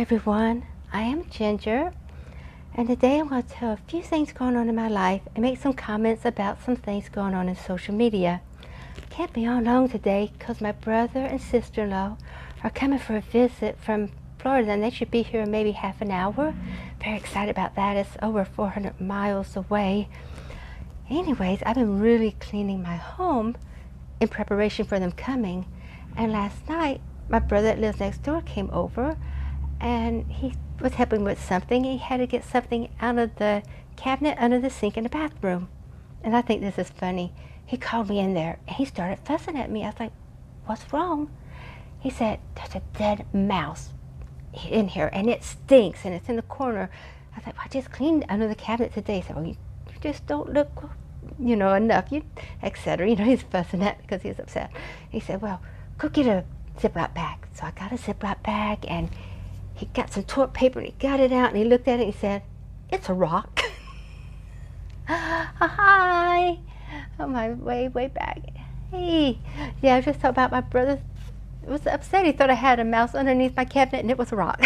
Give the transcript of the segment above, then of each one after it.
everyone, I am Ginger, and today I'm going to tell a few things going on in my life and make some comments about some things going on in social media. Can't be on long today because my brother and sister-in-law are coming for a visit from Florida, and they should be here in maybe half an hour. Very excited about that. It's over 400 miles away. Anyways, I've been really cleaning my home in preparation for them coming, and last night my brother that lives next door came over and he was helping with something. He had to get something out of the cabinet under the sink in the bathroom. And I think this is funny. He called me in there and he started fussing at me. I was like, what's wrong? He said, there's a dead mouse in here and it stinks and it's in the corner. I thought, well, I just cleaned under the cabinet today. He said, well, you just don't look, enough, etc. He's fussing at me because he's upset. He said, well, go get a Ziploc bag. So I got a Ziploc bag and he got some toilet paper and he got it out and he looked at it and he said, it's a rock. Hi. On my way back. Hey. Yeah, I just thought about my brother. It was upset. He thought I had a mouse underneath my cabinet and it was a rock.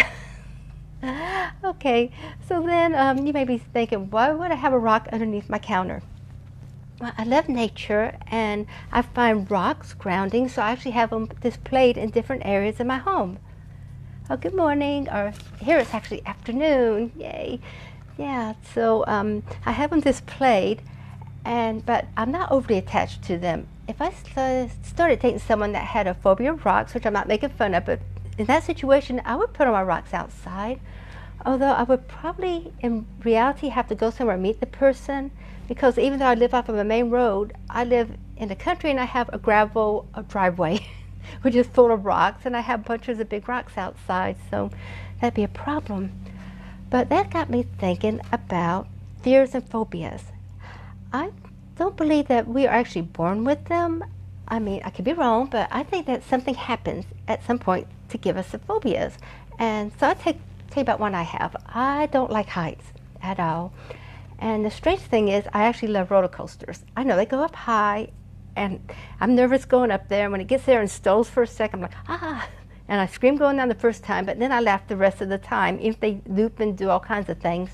Okay, so then you may be thinking, why would I have a rock underneath my counter? Well, I love nature and I find rocks grounding, so I actually have them displayed in different areas in my home. Oh, good morning, or here it's actually afternoon, yay. Yeah, so I have them displayed, but I'm not overly attached to them. If I started dating someone that had a phobia of rocks, which I'm not making fun of, but in that situation, I would put all my rocks outside, although I would probably, in reality, have to go somewhere and meet the person, because even though I live off of a main road, I live in the country and I have a gravel driveway. Which is full of rocks, and I have bunches of big rocks outside, so that'd be a problem. But that got me thinking about fears and phobias. I don't believe that we are actually born with them. I mean, I could be wrong, but I think that something happens at some point to give us the phobias. And so I'll tell you about one I have. I don't like heights at all. And the strange thing is, I actually love roller coasters. I know they go up high, and I'm nervous going up there. And when it gets there and stalls for a second, I'm like, ah! And I scream going down the first time, but then I laugh the rest of the time, if they loop and do all kinds of things.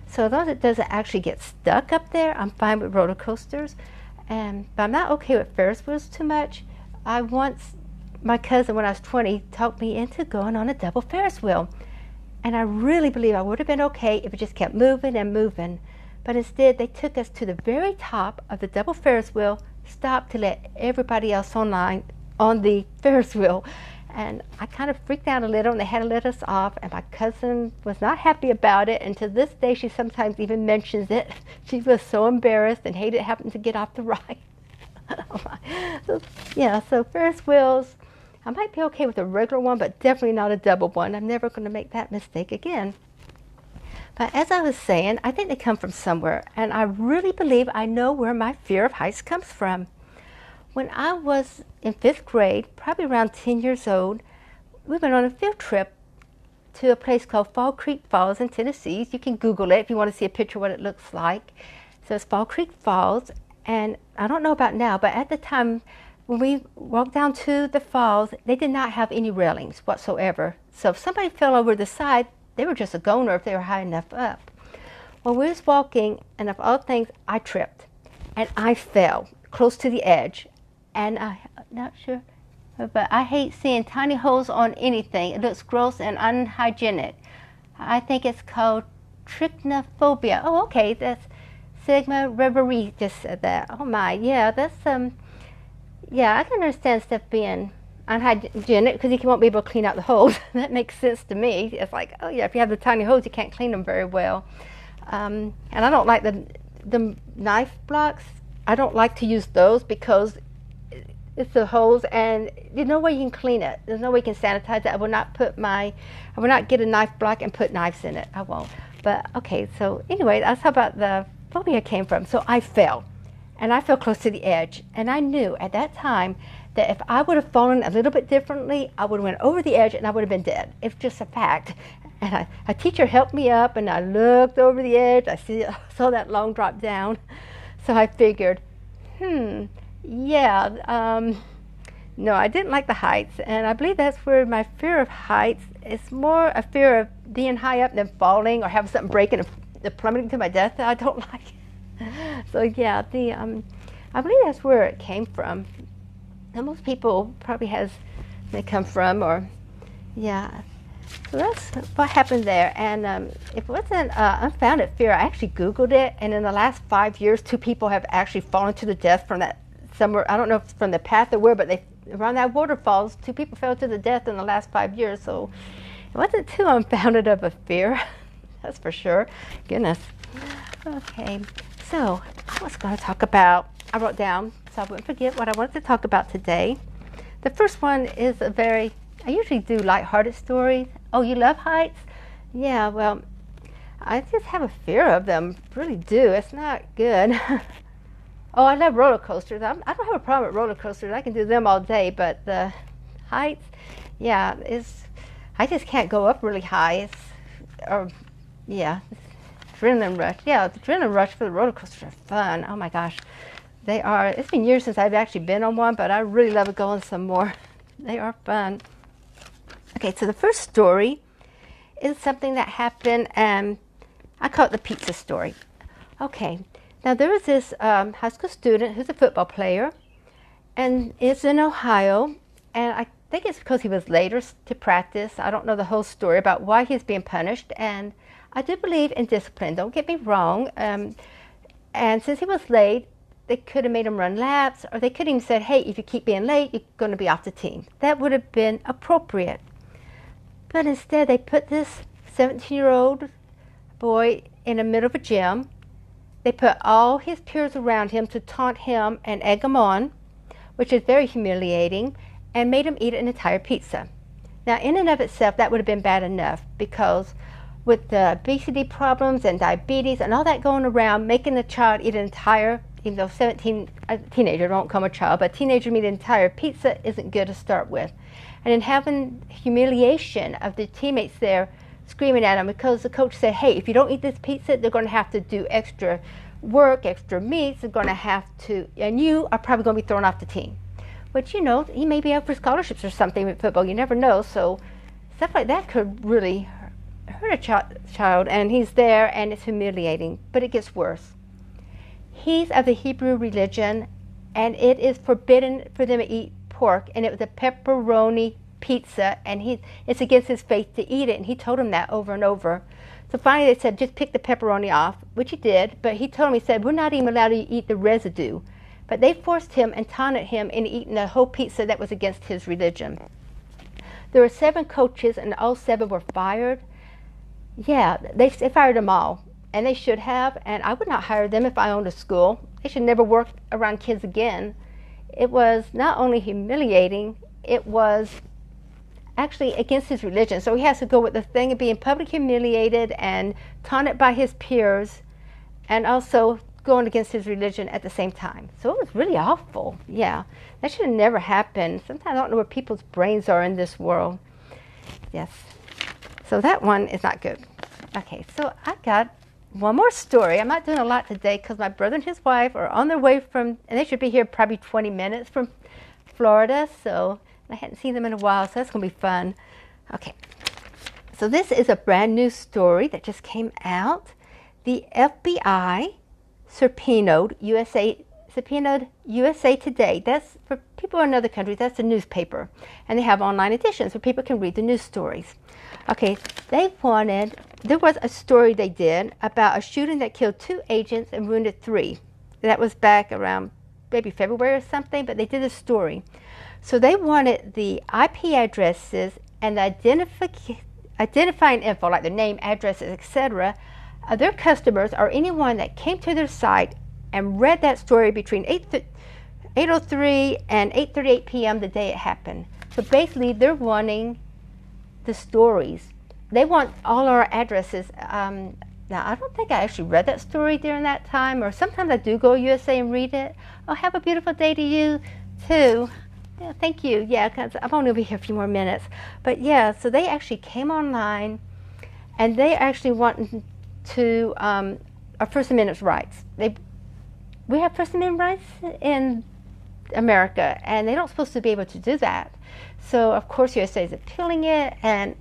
So as long as it doesn't actually get stuck up there, I'm fine with roller coasters. But I'm not okay with Ferris wheels too much. My cousin, when I was 20, talked me into going on a double Ferris wheel. And I really believe I would have been okay if it just kept moving and moving. But instead, they took us to the very top of the double Ferris wheel, stopped to let everybody else online on the Ferris wheel, and I kind of freaked out a little, and they had to let us off, and my cousin was not happy about it, and to this day she sometimes even mentions it. She was so embarrassed and hated having to get off the ride. So Ferris wheels, I might be okay with a regular one, but definitely not a double one. I'm never going to make that mistake again. But as I was saying, I think they come from somewhere, and I really believe I know where my fear of heights comes from. When I was in 5th grade, probably around 10 years old, we went on a field trip to a place called Fall Creek Falls in Tennessee. You can Google it if you want to see a picture of what it looks like. So it's Fall Creek Falls, and I don't know about now, but at the time when we walked down to the falls, they did not have any railings whatsoever. So if somebody fell over the side, they were just a goner if they were high enough up. Well, we was walking, and of all things, I tripped. And I fell close to the edge. And I'm not sure, but I hate seeing tiny holes on anything. It looks gross and unhygienic. I think it's called trichinophobia. Oh, okay, that's Sigma Reverie just said that. Oh my, yeah, that's, yeah, I can understand stuff being unhygienic because you won't be able to clean out the holes. That makes sense to me. It's like, oh yeah, if you have the tiny holes, you can't clean them very well. And I don't like the knife blocks. I don't like to use those because it's the holes, and there's no way you can clean it. There's no way you can sanitize it. I will not get a knife block and put knives in it. I won't. But okay, so anyway, that's how about the phobia came from. So I fell, and I fell close to the edge, and I knew at that time that if I would have fallen a little bit differently, I would have went over the edge and I would have been dead. It's just a fact. And a teacher helped me up, and I looked over the edge. I saw that long drop down. So I figured, yeah, No, I didn't like the heights, and I believe that's where my fear of heights is more a fear of being high up than falling or having something break and plummeting to my death that I don't like. So yeah, I believe that's where it came from. And most people probably they come from, or yeah. So that's what happened there. And it wasn't unfounded fear. I actually Googled it, and in the last 5 years, 2 people have actually fallen to the death from that somewhere. I don't know if it's from the path or where, but they around that waterfalls, 2 people fell to the death in the last 5 years. So it wasn't too unfounded of a fear, that's for sure. Goodness. Okay, so I was going to talk about, I wrote down so I wouldn't forget what I wanted to talk about today. The first one is I usually do lighthearted stories. Oh, you love heights? Yeah, well, I just have a fear of them, really do. It's not good. Oh, I love roller coasters. I don't have a problem with roller coasters. I can do them all day, but the heights, yeah, I just can't go up really high. Adrenaline rush. Yeah, the adrenaline rush for the roller coasters are fun. Oh my gosh, they are. It's been years since I've actually been on one, but I really love going some more. They are fun. Okay, so the first story is something that happened, and I call it the pizza story. Okay. Now, there was this high school student who's a football player, and is in Ohio, and I think it's because he was later to practice. I don't know the whole story about why he's being punished, and I do believe in discipline, don't get me wrong. And since he was late, they could have made him run laps, or they could have even said, hey, if you keep being late, you're going to be off the team. That would have been appropriate. But instead, they put this 17-year-old boy in the middle of a gym. They put all his peers around him to taunt him and egg him on, which is very humiliating, and made him eat an entire pizza. Now, in and of itself, that would have been bad enough, because with the obesity problems and diabetes and all that going around, making a child eat an entire, even though a teenager won't come a child, but a teenager eat an entire pizza isn't good to start with. And then having humiliation of the teammates there screaming at him because the coach said, hey, if you don't eat this pizza, they're going to have to do extra work, extra meets, they're going to have to, and you are probably going to be thrown off the team. Which, you know, he may be out for scholarships or something with football, you never know, so stuff like that could really hurt a child, and he's there, and it's humiliating, but it gets worse. He's of the Hebrew religion, and it is forbidden for them to eat pork, and it was a pepperoni pizza, and it's against his faith to eat it, and he told him that over and over. So finally they said, just pick the pepperoni off, which he did, but he told him, he said, we're not even allowed to eat the residue. But they forced him and taunted him into eating the whole pizza that was against his religion. There were 7 coaches, and all 7 were fired. Yeah, they fired them all, and they should have, and I would not hire them if I owned a school. They should never work around kids again. It was not only humiliating, it was actually against his religion. So he has to go with the thing of being publicly humiliated and taunted by his peers, and also going against his religion at the same time. So it was really awful. Yeah, that should have never happened. Sometimes I don't know where people's brains are in this world. Yes. So that one is not good. Okay, so I got one more story. I'm not doing a lot today because my brother and his wife are on their way from, and they should be here probably 20 minutes from Florida, so I hadn't seen them in a while, so that's going to be fun. Okay, so this is a brand new story that just came out. The FBI subpoenaed USA Today. That's for people in other countries, that's the newspaper. And they have online editions where people can read the news stories. Okay, there was a story they did about a shooting that killed 2 agents and wounded 3. That was back around maybe February or something, but they did a story. So they wanted the IP addresses and the identifying info, like their name, addresses, etc., of their customers or anyone that came to their site and read that story between 8:03 and 8:38 p.m. the day it happened. So basically, they're wanting the stories. They want all our addresses. Now, I don't think I actually read that story during that time, or sometimes I do go to USA and read it. Oh, have a beautiful day to you, too. Yeah, thank you. Yeah, because I'm only going to be here a few more minutes. But yeah, so they actually came online, and they actually wanted to our First Amendment rights. We have First Amendment rights in America, and they don't supposed to be able to do that. So of course USA is appealing it, and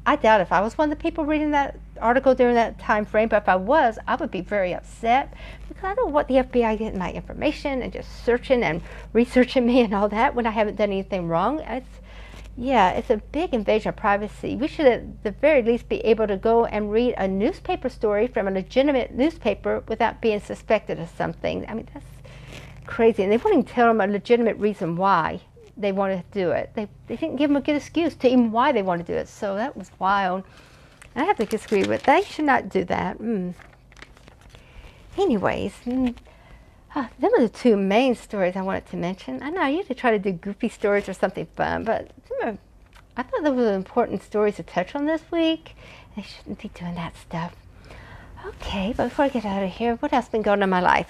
I doubt if I was one of the people reading that article during that time frame, but if I was, I would be very upset because I don't want the FBI getting my information and just searching and researching me and all that when I haven't done anything wrong. It's a big invasion of privacy. We should at the very least be able to go and read a newspaper story from a legitimate newspaper without being suspected of something. I mean, that's crazy. And they wouldn't even tell them a legitimate reason why they wanted to do it. They didn't give them a good excuse to even why they wanted to do it. So that was wild. I have to disagree with that. They should not do that. Anyways, them are the two main stories I wanted to mention. I know I usually try to do goofy stories or something fun, but I thought those were important stories to touch on this week. I shouldn't be doing that stuff. Okay, but before I get out of here, what else has been going on in my life?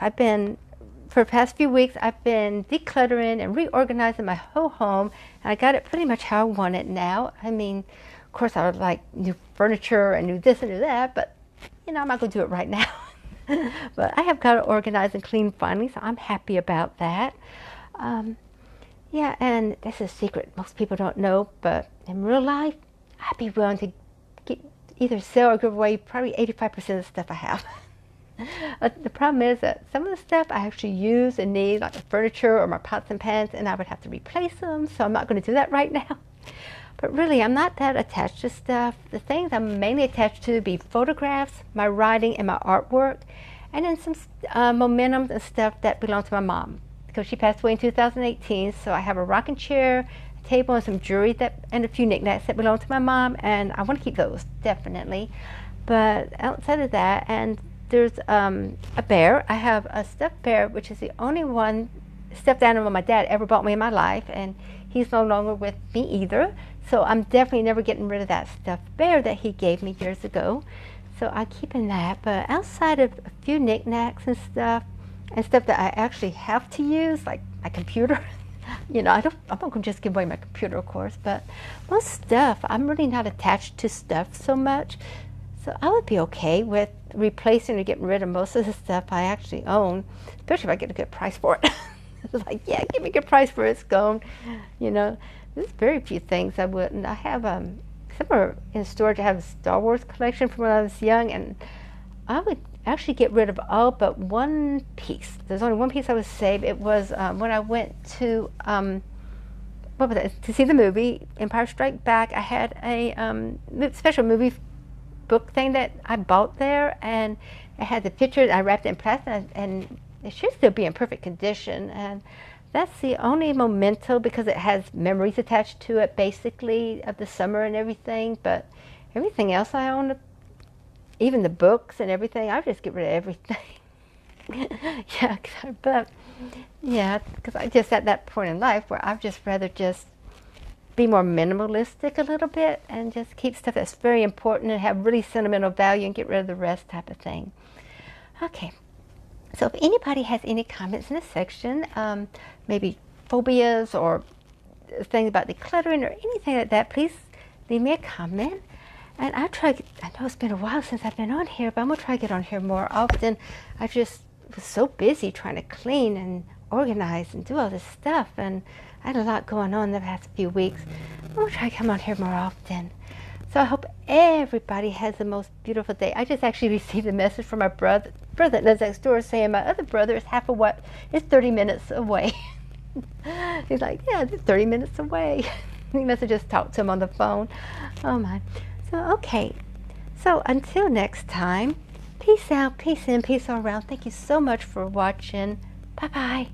For the past few weeks, I've been decluttering and reorganizing my whole home, and I got it pretty much how I want it now. I mean, of course, I would like new furniture and new this and new that, but, I'm not going to do it right now. But I have got it organized and clean finally, so I'm happy about that. And this is a secret most people don't know, but in real life, I'd be willing to either sell or give away probably 85% of the stuff I have. The problem is that some of the stuff I actually use and need, like the furniture or my pots and pans, and I would have to replace them, so I'm not going to do that right now. But really, I'm not that attached to stuff. The things I'm mainly attached to would be photographs, my writing, and my artwork, and then some mementos and stuff that belong to my mom, because she passed away in 2018, so I have a rocking chair, a table, and some jewelry and a few knickknacks that belong to my mom, and I want to keep those, definitely. But outside of that, and there's a bear. I have a stuffed bear, which is the only one stuffed animal my dad ever bought me in my life, and he's no longer with me either. So I'm definitely never getting rid of that stuffed bear that he gave me years ago. So I'm keeping that. But outside of a few knickknacks and stuff that I actually have to use, like my computer, I'm not going to just give away my computer, of course, but most stuff, I'm really not attached to stuff so much. So I would be okay with replacing or getting rid of most of the stuff I actually own, especially if I get a good price for it. It's like, yeah, give me a good price for it, it's gone. There's very few things I wouldn't. I have somewhere in storage. I have a Star Wars collection from when I was young, and I would actually get rid of all but one piece. There's only one piece I would save. It was when I went to to see the movie Empire Strikes Back. I had a special movie book thing that I bought there, and it had the pictures. I wrapped it in plastic, and it should still be in perfect condition. And that's the only memento, because it has memories attached to it, basically, of the summer and everything. But everything else I own, even the books and everything, I just get rid of everything. Because I just at that point in life where I'd just rather just be more minimalistic a little bit and just keep stuff that's very important and have really sentimental value and get rid of the rest type of thing. Okay, so if anybody has any comments in this section, maybe phobias or things about decluttering or anything like that, please leave me a comment. And I know it's been a while since I've been on here, but I'm going to try to get on here more often. I just was so busy trying to clean and organize and do all this stuff, and I had a lot going on the past few weeks. I'm going to try to come on here more often. So I hope everybody has the most beautiful day. I just actually received a message from my brother that lives next door saying my other brother is 30 minutes away. He's like, yeah, it's 30 minutes away. He must have just talked to him on the phone. Oh my. So, okay. So until next time, peace out, peace in, peace all around. Thank you so much for watching. Bye-bye.